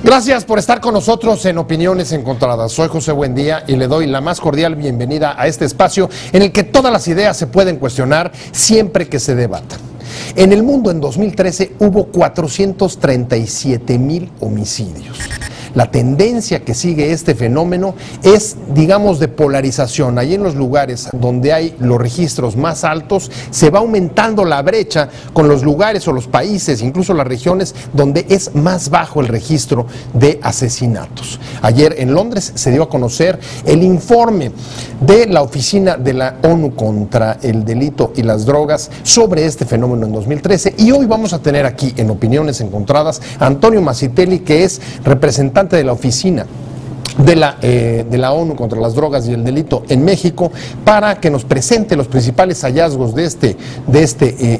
Gracias por estar con nosotros en Opiniones Encontradas. Soy José Buendía y le doy la más cordial bienvenida a este espacio en el que todas las ideas se pueden cuestionar siempre que se debatan. En el mundo en 2013 hubo 437,000 homicidios. La tendencia que sigue este fenómeno es, digamos, de polarización. Ahí en los lugares donde hay los registros más altos se va aumentando la brecha con los lugares o los países, incluso las regiones donde es más bajo el registro de asesinatos. Ayer en Londres se dio a conocer el informe de la Oficina de la ONU contra el Delito y las Drogas sobre este fenómeno en 2013, y hoy vamos a tener aquí en Opiniones Encontradas a Antonio Masitelli, que es representante de la Oficina de la ONU contra las Drogas y el Delito en México, para que nos presente los principales hallazgos de este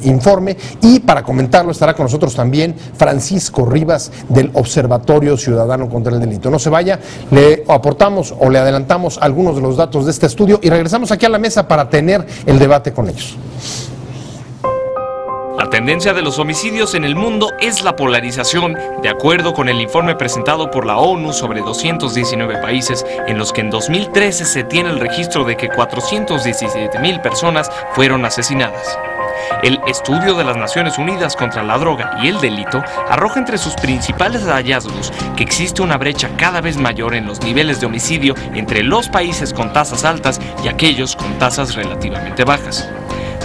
informe, y para comentarlo estará con nosotros también Francisco Rivas del Observatorio Ciudadano contra el Delito. No se vaya, le aportamos o le adelantamos algunos de los datos de este estudio y regresamos aquí a la mesa para tener el debate con ellos. La tendencia de los homicidios en el mundo es la polarización, de acuerdo con el informe presentado por la ONU sobre 219 países, en los que en 2013 se tiene el registro de que 417,000 personas fueron asesinadas. El estudio de las Naciones Unidas contra la Droga y el Delito arroja entre sus principales hallazgos que existe una brecha cada vez mayor en los niveles de homicidio entre los países con tasas altas y aquellos con tasas relativamente bajas.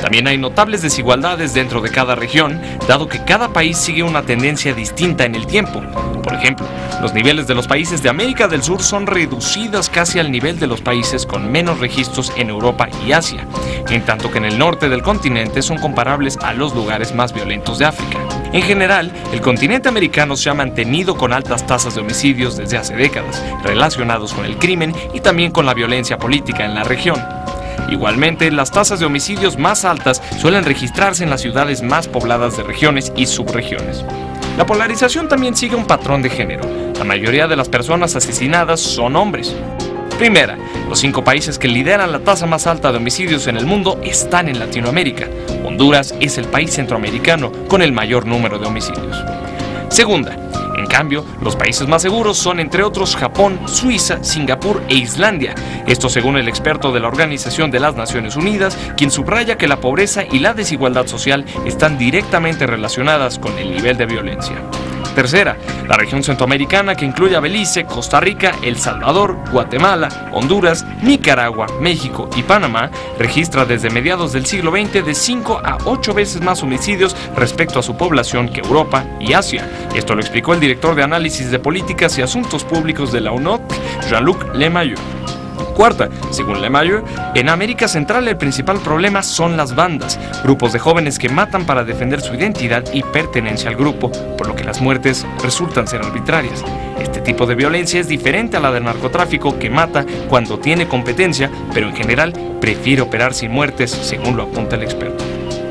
También hay notables desigualdades dentro de cada región, dado que cada país sigue una tendencia distinta en el tiempo. Por ejemplo, los niveles de los países de América del Sur son reducidos casi al nivel de los países con menos registros en Europa y Asia, en tanto que en el norte del continente son comparables a los lugares más violentos de África. En general, el continente americano se ha mantenido con altas tasas de homicidios desde hace décadas, relacionados con el crimen y también con la violencia política en la región. Igualmente, las tasas de homicidios más altas suelen registrarse en las ciudades más pobladas de regiones y subregiones. La polarización también sigue un patrón de género. La mayoría de las personas asesinadas son hombres. Primera, los 5 países que lideran la tasa más alta de homicidios en el mundo están en Latinoamérica. Honduras es el país centroamericano con el mayor número de homicidios. Segunda, en cambio, los países más seguros son, entre otros, Japón, Suiza, Singapur e Islandia. Esto según el experto de la Organización de las Naciones Unidas, quien subraya que la pobreza y la desigualdad social están directamente relacionadas con el nivel de violencia. Tercera, la región centroamericana, que incluye a Belice, Costa Rica, El Salvador, Guatemala, Honduras, Nicaragua, México y Panamá, registra desde mediados del siglo XX de 5 a 8 veces más homicidios respecto a su población que Europa y Asia. Esto lo explicó el director de Análisis de Políticas y Asuntos Públicos de la UNOC, Jean-Luc Lemayeux. Cuarta, según Lemayeux, en América Central el principal problema son las bandas, grupos de jóvenes que matan para defender su identidad y pertenencia al grupo, por lo que las muertes resultan ser arbitrarias. Este tipo de violencia es diferente a la del narcotráfico, que mata cuando tiene competencia, pero en general prefiere operar sin muertes, según lo apunta el experto.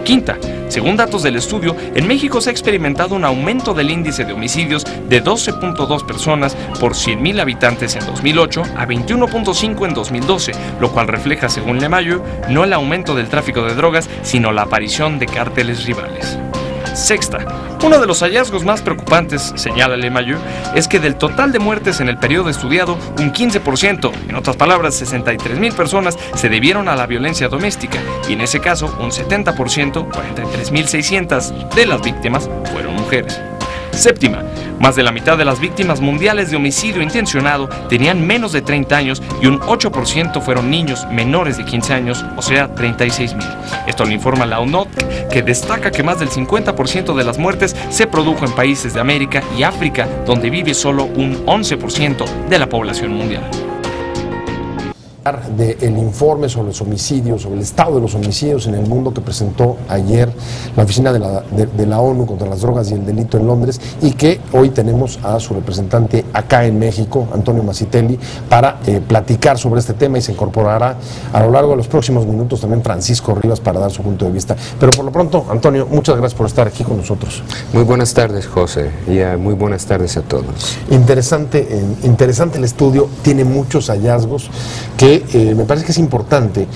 Quinta, según datos del estudio, en México se ha experimentado un aumento del índice de homicidios de 12.2 personas por 100,000 habitantes en 2008 a 21.5 en 2012, lo cual refleja, según Lemayeux, no el aumento del tráfico de drogas, sino la aparición de cárteles rivales. Sexta, uno de los hallazgos más preocupantes, señala Lemayeux, es que del total de muertes en el periodo estudiado, un 15%, en otras palabras 63,000 personas, se debieron a la violencia doméstica, y en ese caso un 70%, 43,600 de las víctimas fueron mujeres. Séptima, más de la mitad de las víctimas mundiales de homicidio intencionado tenían menos de 30 años y un 8% fueron niños menores de 15 años, o sea, 36,000. Esto lo informa la UNOC, que destaca que más del 50% de las muertes se produjo en países de América y África, donde vive solo un 11% de la población mundial. Del informe sobre los homicidios, sobre el estado de los homicidios en el mundo que presentó ayer la Oficina de la ONU contra las Drogas y el Delito en Londres, y que hoy tenemos a su representante acá en México, Antonio Masitelli, para platicar sobre este tema, y se incorporará a lo largo de los próximos minutos también Francisco Rivas para dar su punto de vista. Pero por lo pronto, Antonio, muchas gracias por estar aquí con nosotros. Muy buenas tardes, José, y muy buenas tardes a todos. Interesante el estudio, tiene muchos hallazgos que que me parece que es importante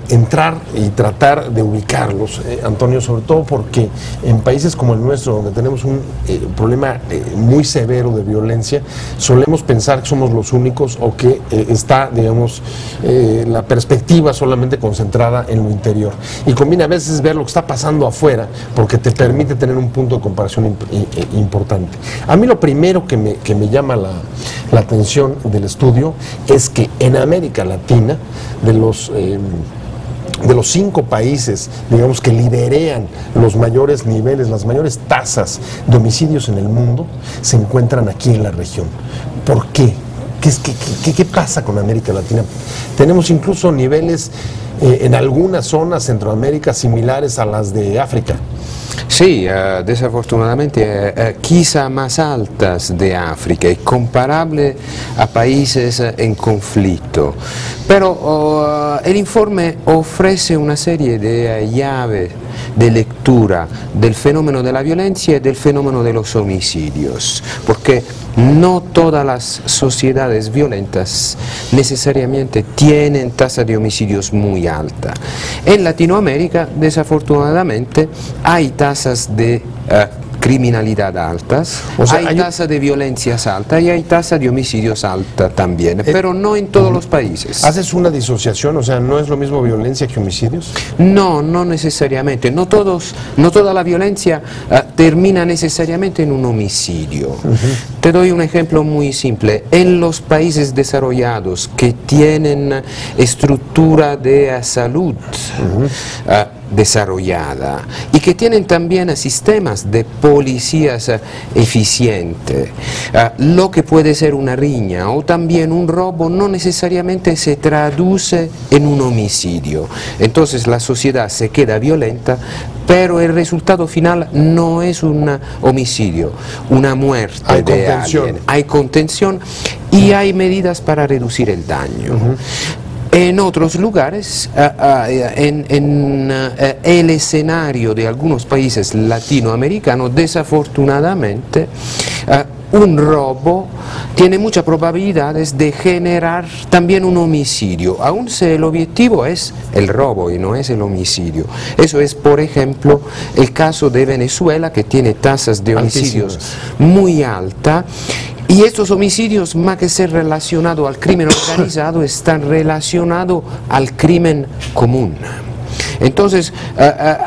entrar y tratar de ubicarlos, Antonio, sobre todo porque en países como el nuestro, donde tenemos un problema muy severo de violencia, solemos pensar que somos los únicos o que está, digamos, la perspectiva solamente concentrada en lo interior. Y conviene a veces ver lo que está pasando afuera, porque te permite tener un punto de comparación importante. A mí lo primero que me llama la atención del estudio es que en América Latina, de los 5 países, digamos, que liderean los mayores niveles, las mayores tasas de homicidios en el mundo, se encuentran aquí en la región. ¿Por qué? ¿Qué pasa con América Latina? Tenemos incluso niveles en algunas zonas de Centroamérica similares a las de África. Sí, desafortunadamente quizá más altas de África y comparable a países en conflicto. Pero el informe ofrece una serie de llaves de lectura del fenómeno de la violencia y del fenómeno de los homicidios, porque no todas las sociedades violentas necesariamente tienen tasa de homicidios muy alta. En Latinoamérica, desafortunadamente, hay tasas de criminalidad altas, o sea, hay tasa de violencias alta y hay tasa de homicidios alta también, pero no en todos los países. ¿Haces una disociación? O sea, ¿no es lo mismo violencia que homicidios? No, no necesariamente. No toda la violencia termina necesariamente en un homicidio. Te doy un ejemplo muy simple. En los países desarrollados que tienen estructura de salud desarrollada y que tienen también sistemas de policías eficientes, lo que puede ser una riña o también un robo no necesariamente se traduce en un homicidio. Entonces la sociedad se queda violenta, pero el resultado final no es un homicidio, una muerte de alguien. Hay contención y hay medidas para reducir el daño. En otros lugares, en el escenario de algunos países latinoamericanos, desafortunadamente, un robo tiene muchas probabilidades de generar también un homicidio, aun si el objetivo es el robo y no es el homicidio. Eso es, por ejemplo, el caso de Venezuela, que tiene tasas de homicidios muy altas. Y estos homicidios, más que ser relacionados al crimen organizado, están relacionados al crimen común. Entonces,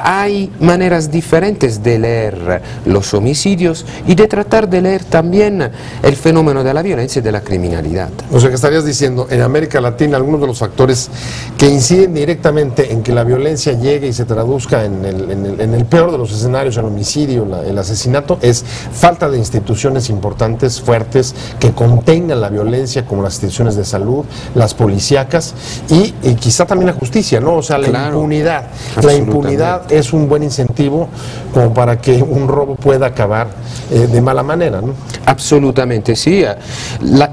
hay maneras diferentes de leer los homicidios y de tratar de leer también el fenómeno de la violencia y de la criminalidad. O sea, que estarías diciendo, en América Latina, algunos de los factores que inciden directamente en que la violencia llegue y se traduzca en el peor de los escenarios, el homicidio, el asesinato, es falta de instituciones importantes, fuertes, que contengan la violencia, como las instituciones de salud, las policíacas y quizá también la justicia, ¿no? O sea, la impunidad. La impunidad es un buen incentivo como para que un robo pueda acabar de mala manera, ¿no? Absolutamente, sí.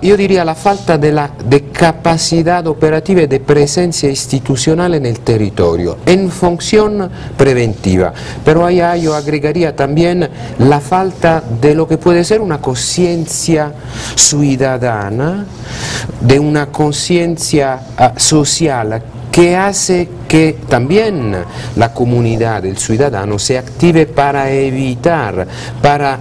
Yo diría la falta de capacidad operativa y de presencia institucional en el territorio, en función preventiva. Pero allá yo agregaría también la falta de lo que puede ser una conciencia ciudadana, de una conciencia social, que hace que también la comunidad, el ciudadano, se active para evitar, para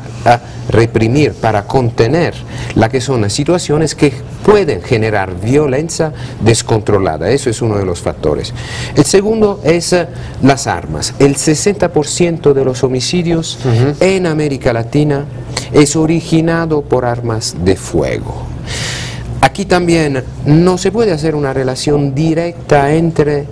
reprimir, para contener las que son situaciones que pueden generar violencia descontrolada. Eso es uno de los factores. El segundo es las armas. El 60% de los homicidios en América Latina es originado por armas de fuego. Aquí también no se puede hacer una relación directa entre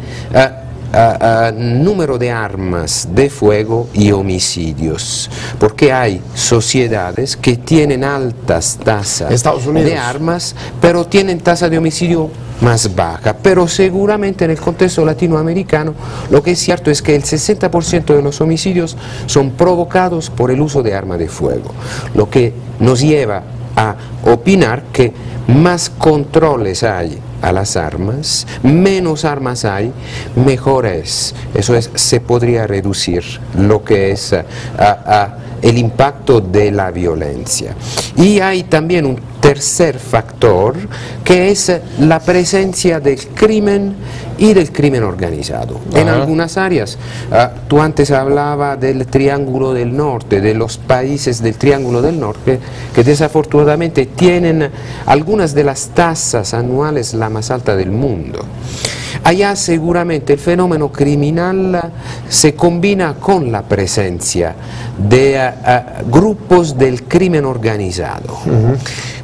número de armas de fuego y homicidios, porque hay sociedades que tienen altas tasas de armas, pero tienen tasa de homicidio más baja. Pero seguramente en el contexto latinoamericano lo que es cierto es que el 60% de los homicidios son provocados por el uso de armas de fuego, lo que nos lleva a opinar que más controles hay a las armas, menos armas hay, mejor es. Eso es, se podría reducir lo que es el impacto de la violencia. Y hay también un tercer factor, que es la presencia del crimen y del crimen organizado. En algunas áreas, tú antes hablabas del Triángulo del Norte, de los países del Triángulo del Norte, que desafortunadamente tienen algunas de las tasas anuales la más alta del mundo. Allá seguramente el fenómeno criminal se combina con la presencia de grupos del crimen organizado.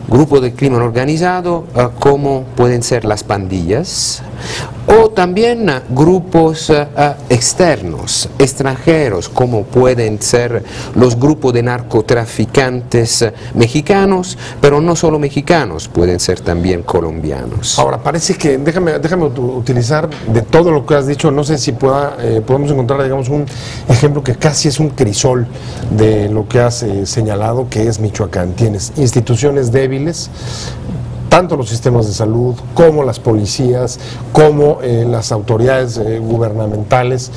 Grupos del crimen organizado como pueden ser las pandillas o también grupos externos, extranjeros, como pueden ser los grupos de narcotraficantes mexicanos, pero no solo mexicanos, pueden ser también colombianos. Ahora, parece que, déjame utilizar de todo lo que has dicho, no sé si podemos encontrar, digamos, un ejemplo que casi es un crisol de lo que has señalado, que es Michoacán. Tienes instituciones débiles, tanto los sistemas de salud como las policías, como las autoridades gubernamentales,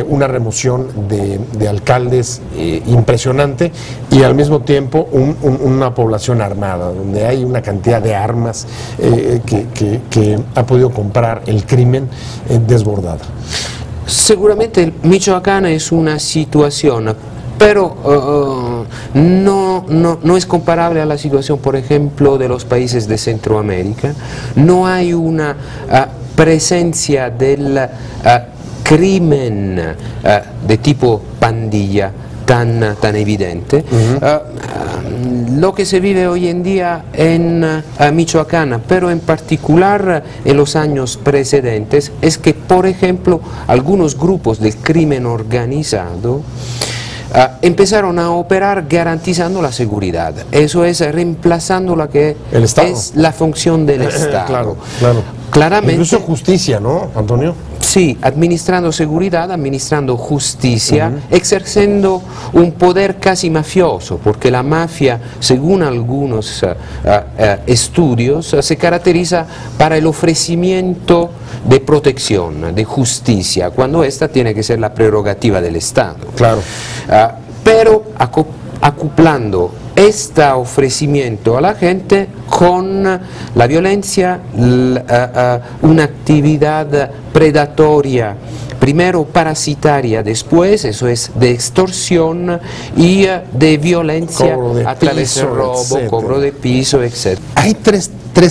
una remoción de alcaldes impresionante y al mismo tiempo una población armada, donde hay una cantidad de armas que ha podido comprar el crimen desbordada. Seguramente Michoacán es una situación, pero no es comparable a la situación, por ejemplo, de los países de Centroamérica. No hay una presencia del crimen de tipo pandilla tan evidente. Lo que se vive hoy en día en Michoacán, pero en particular en los años precedentes, es que, por ejemplo, algunos grupos del crimen organizado empezaron a operar garantizando la seguridad, eso es, reemplazando la que es la función del Estado. Claro. Claramente, incluso justicia, ¿no, Antonio? Sí, administrando seguridad, administrando justicia, ejerciendo un poder casi mafioso, porque la mafia, según algunos estudios, se caracteriza para el ofrecimiento de protección, de justicia, cuando esta tiene que ser la prerrogativa del Estado. Claro. Pero acoplando este ofrecimiento a la gente con la violencia, una actividad predatoria, primero parasitaria, después, eso es, de extorsión y de violencia a través del robo, etcétera. Cobro de piso, etc. Hay tres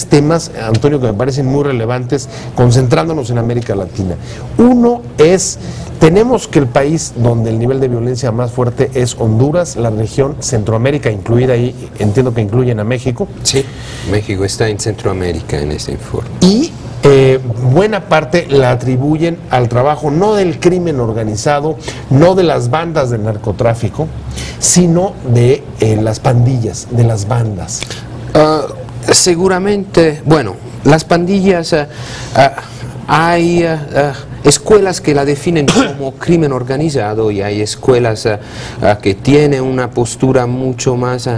temas, Antonio, que me parecen muy relevantes, concentrándonos en América Latina. Uno es, tenemos que el país donde el nivel de violencia más fuerte es Honduras, la región Centroamérica, incluida ahí, entiendo que incluyen a México. Sí, México está en Centroamérica en este informe. Y buena parte la atribuyen al trabajo no del crimen organizado, no de las bandas de narcotráfico, sino de las pandillas, de las bandas. Seguramente, bueno, las pandillas, hay escuelas que la definen como crimen organizado y hay escuelas que tienen una postura mucho más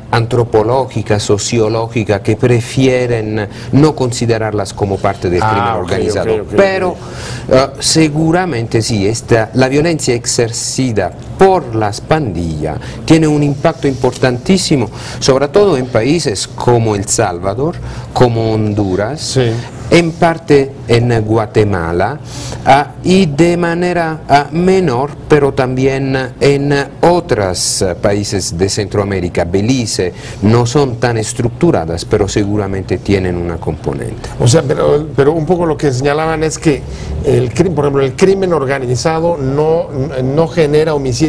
antropológica, sociológica, que prefieren no considerarlas como parte del crimen organizado. Pero seguramente sí, la violencia ejercida por las pandillas tiene un impacto importantísimo, sobre todo en países como El Salvador, como Honduras, sí, en parte en Guatemala y de manera menor, pero también en otros países de Centroamérica. Belice no son tan estructuradas, pero seguramente tienen una componente. O sea, pero un poco lo que señalaban es que por ejemplo, el crimen organizado no genera homicidios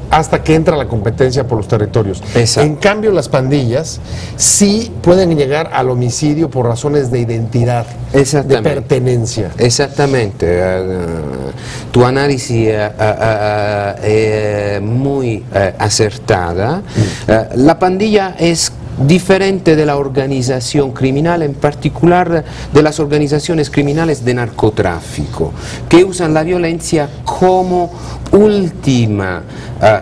hasta que entra la competencia por los territorios. Exacto. En cambio, las pandillas sí pueden llegar al homicidio por razones de identidad, de pertenencia. Exactamente. Tu análisis es muy acertada. La pandilla es diferente de la organización criminal, en particular de las organizaciones criminales de narcotráfico, que usan la violencia como última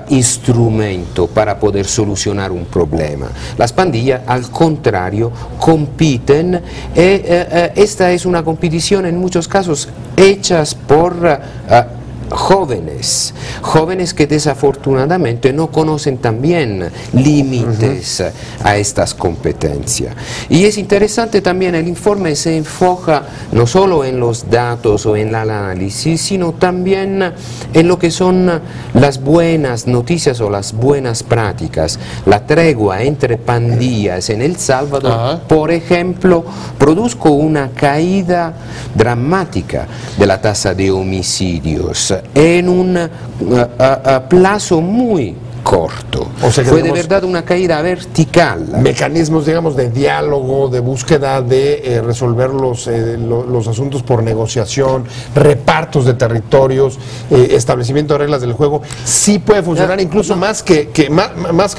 instrumento para poder solucionar un problema. Las pandillas, al contrario, compiten, esta es una competición en muchos casos hechas por jóvenes que desafortunadamente no conocen también límites a estas competencias. Y es interesante también, el informe se enfoca no solo en los datos o en el análisis, sino también en lo que son las buenas noticias o las buenas prácticas. La tregua entre pandillas en El Salvador, por ejemplo, produjo una caída dramática de la tasa de homicidios en un plazo muy corto. O sea que fue de verdad una caída vertical. Mecanismos, digamos, de diálogo, de búsqueda de resolver los asuntos por negociación, repartos de territorios, establecimiento de reglas del juego, sí puede funcionar incluso más que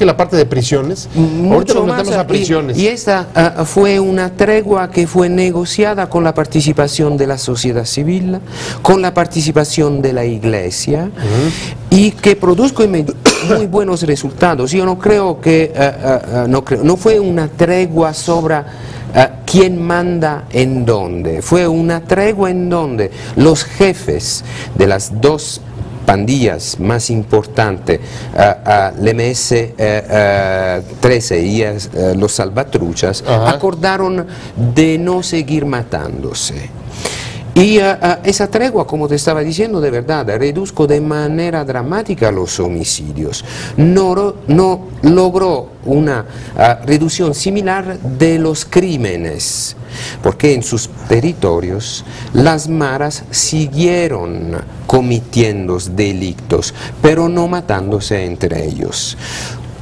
la parte de prisiones. Ahorita nos metemos a prisiones. Y esta fue una tregua que fue negociada con la participación de la sociedad civil, con la participación de la iglesia, y que produjo muy buenos resultados. Yo no creo que, no fue una tregua sobre quién manda en dónde, fue una tregua en donde los jefes de las dos pandillas más importantes, el MS-13 y los Salvatruchas, acordaron de no seguir matándose. Y esa tregua, como te estaba diciendo, de verdad, redujo de manera dramática los homicidios. No logró una reducción similar de los crímenes, porque en sus territorios las maras siguieron cometiendo delitos, pero no matándose entre ellos.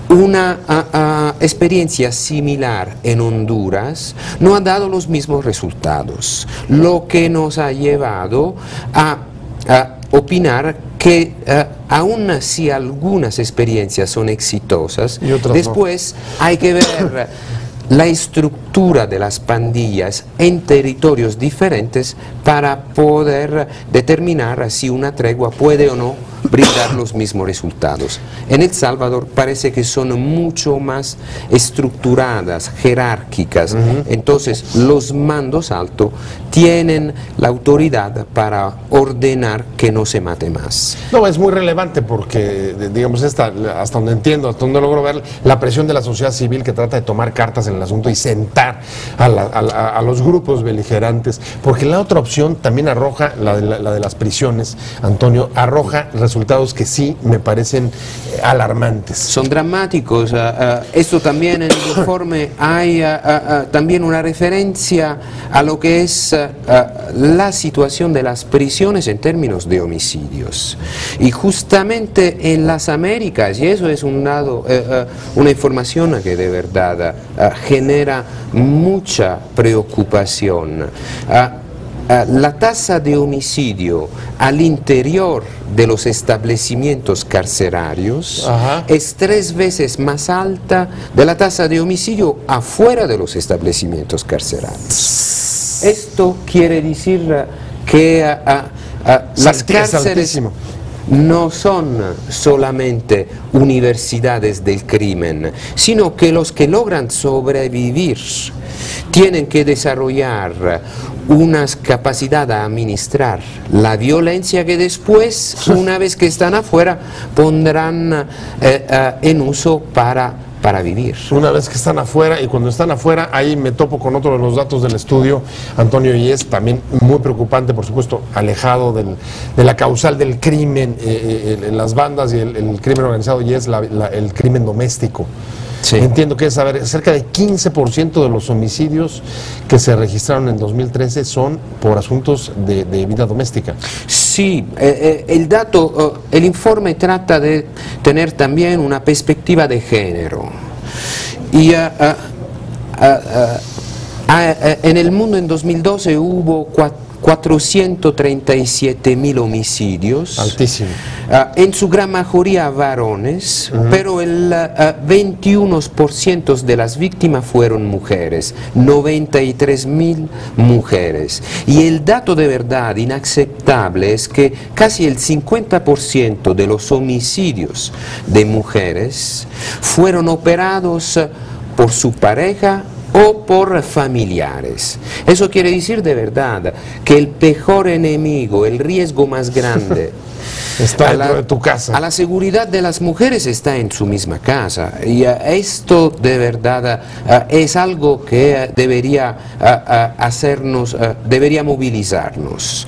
Una experiencia similar en Honduras no ha dado los mismos resultados, lo que nos ha llevado a opinar que aun si algunas experiencias son exitosas, después hay que ver la estructura de las pandillas en territorios diferentes para poder determinar si una tregua puede o no brindar los mismos resultados. En El Salvador parece que son mucho más estructuradas, jerárquicas, entonces los mandos altos tienen la autoridad para ordenar que no se mate más. No, es muy relevante porque, digamos, hasta donde entiendo, hasta donde logro ver, la presión de la sociedad civil que trata de tomar cartas en el asunto y sentar a los grupos beligerantes, porque la otra opción también arroja, la de las prisiones, Antonio, arroja resultados que sí me parecen alarmantes. Son dramáticos. Esto también en el informe hay también una referencia a lo que es la situación de las prisiones en términos de homicidios. Y justamente en las Américas, y eso es un dato, una información que de verdad genera mucha preocupación. La tasa de homicidio al interior de los establecimientos carcerarios es 3 veces más alta de la tasa de homicidio afuera de los establecimientos carcerarios. Esto quiere decir que las cárceles no son solamente universidades del crimen, sino que los que logran sobrevivir tienen que desarrollar una capacidad de administrar la violencia que después, una vez que están afuera, pondrán en uso para vivir. Una vez que están afuera, y cuando están afuera, ahí me topo con otro de los datos del estudio, Antonio, y es también muy preocupante, por supuesto, alejado de la causal del crimen, las bandas y el crimen organizado, y es el crimen doméstico. Sí. Entiendo que es cerca de 15% de los homicidios que se registraron en 2013 son por asuntos de vida doméstica. Sí, el dato, el informe trata de tener también una perspectiva de género. Y en el mundo en 2012 hubo 437.000 homicidios. Altísimo. En su gran mayoría varones, pero el 21% de las víctimas fueron mujeres, 93.000 mujeres. Y el dato de verdad inaceptable es que casi el 50% de los homicidios de mujeres fueron operados por su pareja o por familiares. Eso quiere decir de verdad que el peor enemigo, el riesgo más grande Está dentro de tu casa. A la seguridad de las mujeres está en su misma casa. Y esto de verdad es algo que debería debería movilizarnos.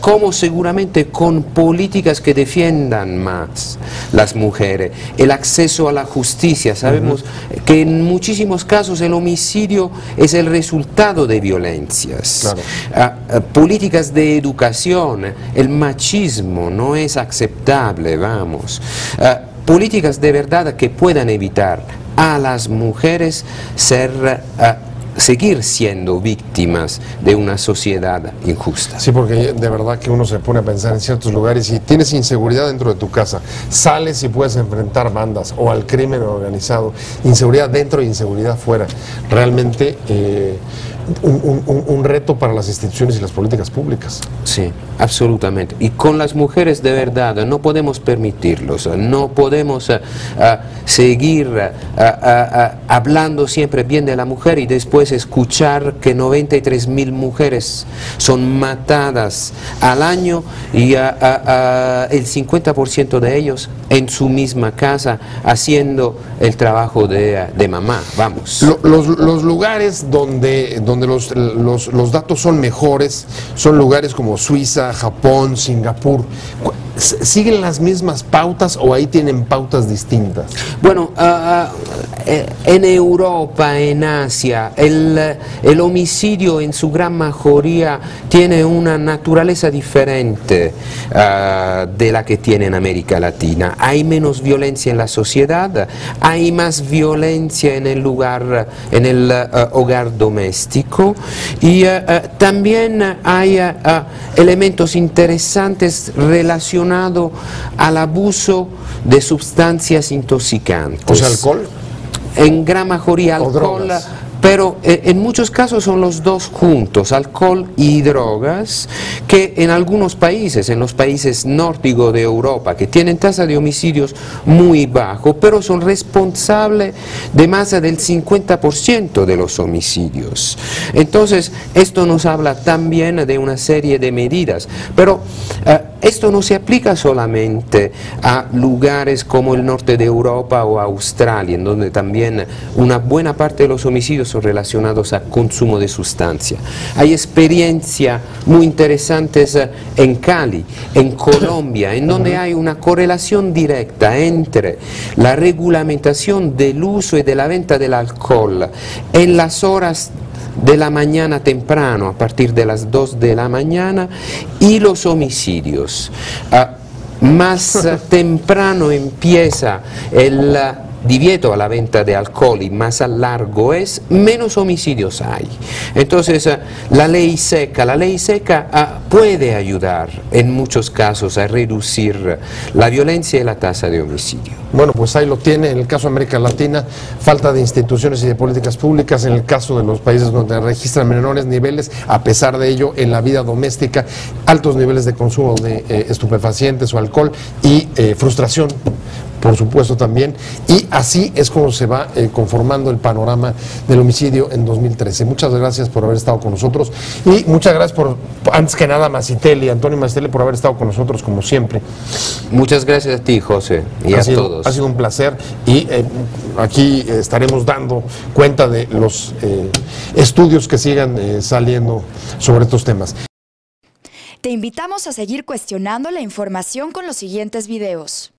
Como seguramente con políticas que defiendan más las mujeres, el acceso a la justicia. Sabemos que en muchísimos casos el homicidio es el resultado de violencias. Claro. Políticas de educación, el machismo no es aceptable, vamos. Políticas de verdad que puedan evitar a las mujeres seguir siendo víctimas de una sociedad injusta. Sí, porque de verdad que uno se pone a pensar en ciertos lugares y tienes inseguridad dentro de tu casa, sales y puedes enfrentar bandas o al crimen organizado, inseguridad dentro e inseguridad fuera. Realmente un reto para las instituciones y las políticas públicas. Sí, absolutamente. Y con las mujeres de verdad no podemos permitirlos, no podemos seguir hablando siempre bien de la mujer y después escuchar que 93.000 mujeres son matadas al año y el 50% de ellos en su misma casa haciendo el trabajo de mamá, vamos. Los lugares donde los datos son mejores son lugares como Suiza, Japón, Singapur. ¿Siguen las mismas pautas o ahí tienen pautas distintas? Bueno, en Europa, en Asia, el homicidio en su gran mayoría tiene una naturaleza diferente de la que tiene en América Latina. Hay menos violencia en la sociedad, hay más violencia en el hogar doméstico y también hay elementos interesantes relacionados al abuso de sustancias intoxicantes. O sea, alcohol. En gran mayoría alcohol, pero en muchos casos son los dos juntos, alcohol y drogas, que en algunos países, en los países nórdicos de Europa, que tienen tasa de homicidios muy bajo, pero son responsables de más del 50% de los homicidios. Entonces, esto nos habla también de una serie de medidas, pero esto no se aplica solamente a lugares como el norte de Europa o Australia, en donde también una buena parte de los homicidios son relacionados al consumo de sustancia. Hay experiencias muy interesantes en Cali, en Colombia, en donde hay una correlación directa entre la regulamentación del uso y de la venta del alcohol en las horas de la mañana temprano, a partir de las 2 de la mañana, y los homicidios. Más temprano empieza el divieto a la venta de alcohol y más a largo es, menos homicidios hay. Entonces, la ley seca puede ayudar en muchos casos a reducir la violencia y la tasa de homicidio. Bueno, pues ahí lo tiene. En el caso de América Latina, falta de instituciones y de políticas públicas. En el caso de los países donde registran menores niveles, a pesar de ello, en la vida doméstica, altos niveles de consumo de estupefacientes o alcohol y frustración, por supuesto, también. Y así es como se va conformando el panorama del homicidio en 2013. Muchas gracias por haber estado con nosotros y muchas gracias antes que nada, Antonio Masitelli, por haber estado con nosotros como siempre. Muchas gracias a ti, José, y a todos. Ha sido un placer y aquí estaremos dando cuenta de los estudios que sigan saliendo sobre estos temas. Te invitamos a seguir cuestionando la información con los siguientes videos.